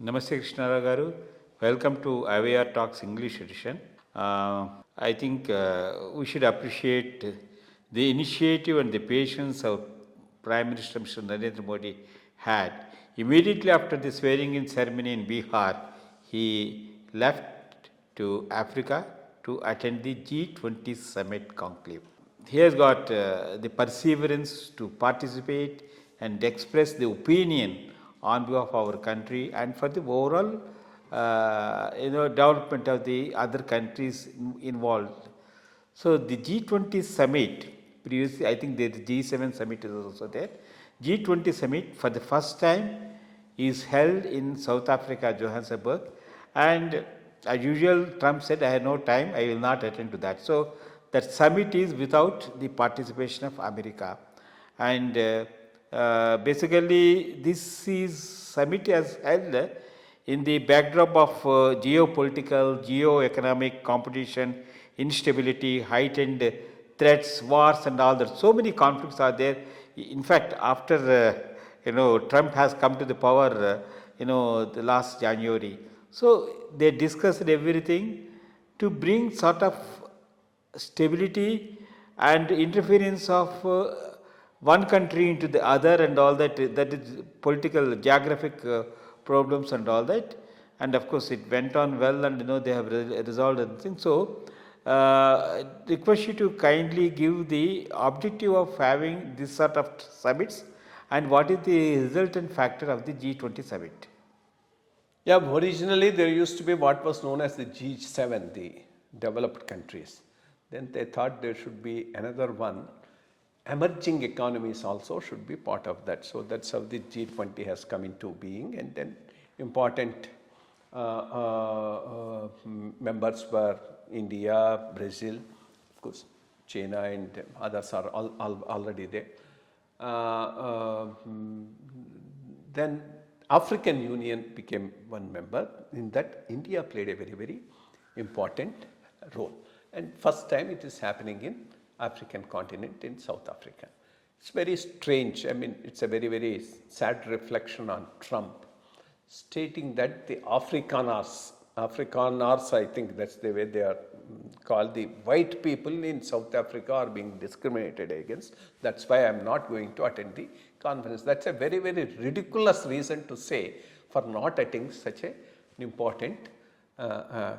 Namaste Krishna Rao garu. Welcome to IYR Talks English edition. I think we should appreciate the initiative and the patience our Prime Minister Mr. Narendra Modi had. Immediately after the swearing-in ceremony in Bihar, he left to Africa to attend the G20 Summit conclave. He has got the perseverance to participate and express the opinion on behalf of our country and for the overall development of the other countries involved. So the G20 Summit, previously I think the G7 Summit is also there. G20 Summit for the first time is held in South Africa, Johannesburg, and as usual Trump said, I have no time, I will not attend to that. So that summit is without the participation of America, and basically this is summit as held in the backdrop of geopolitical, geo-economic competition, instability, heightened threats, wars and all that. So many conflicts are there. In fact, after Trump has come to the power, the last January. So they discussed everything to bring sort of stability and interference of one country into the other and all that, that is political, geographic problems and all that. And of course, it went on well and they have resolved everything. So, request you to kindly give the objective of having this sort of summits and what is the resultant factor of the G20 summit. Yeah, originally there used to be what was known as the G7, the developed countries. Then they thought there should be another one. Emerging economies also should be part of that. So that's how the G20 has come into being, and then important members were India, Brazil, of course China and others are already there. Then African Union became one member. In that India played a very, very important role. And first time it is happening in African continent in South Africa. It's very strange. I mean, it's a very, very sad reflection on Trump, stating that the Afrikaners, I think that's the way they are called, the white people in South Africa are being discriminated against. That's why I'm not going to attend the conference. That's a very, very ridiculous reason to say for not attending such an important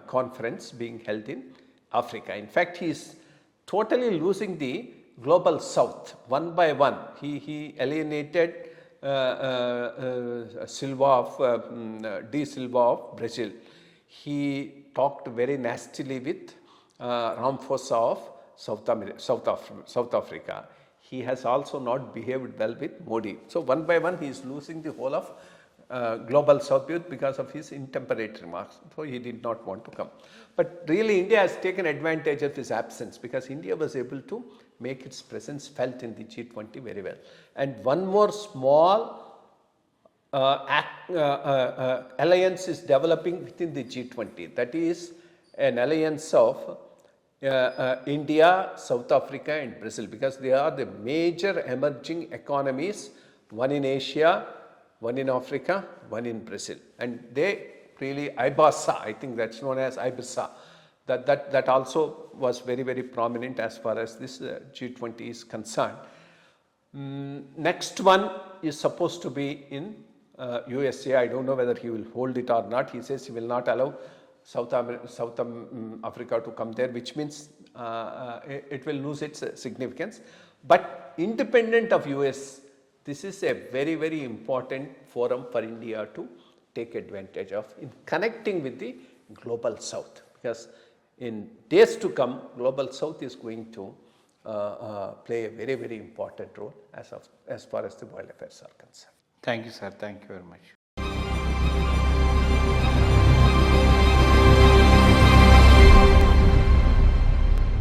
conference being held in Africa. In fact, he is totally losing the global south one by one. He alienated De Silva of Brazil. He talked very nastily with Ramaphosa of South Africa. He has also not behaved well with Modi. So one by one he is losing the whole of global south because of his intemperate remarks. So he did not want to come. But really India has taken advantage of his absence because India was able to make its presence felt in the G20 very well. And one more small alliance is developing within the G20. That is an alliance of India, South Africa and Brazil, because they are the major emerging economies, one in Asia, one in Africa, one in Brazil. And they really, IBASA, I think that's known as IBASA, that also was very, very prominent as far as this G20 is concerned. Next one is supposed to be in USA. I don't know whether he will hold it or not. He says he will not allow South Africa to come there, which means it will lose its significance. But independent of US, this is a very, very important forum for India to take advantage of in connecting with the global south, because in days to come, global south is going to play a very, very important role as far as the world affairs are concerned. Thank you, sir. Thank you very much.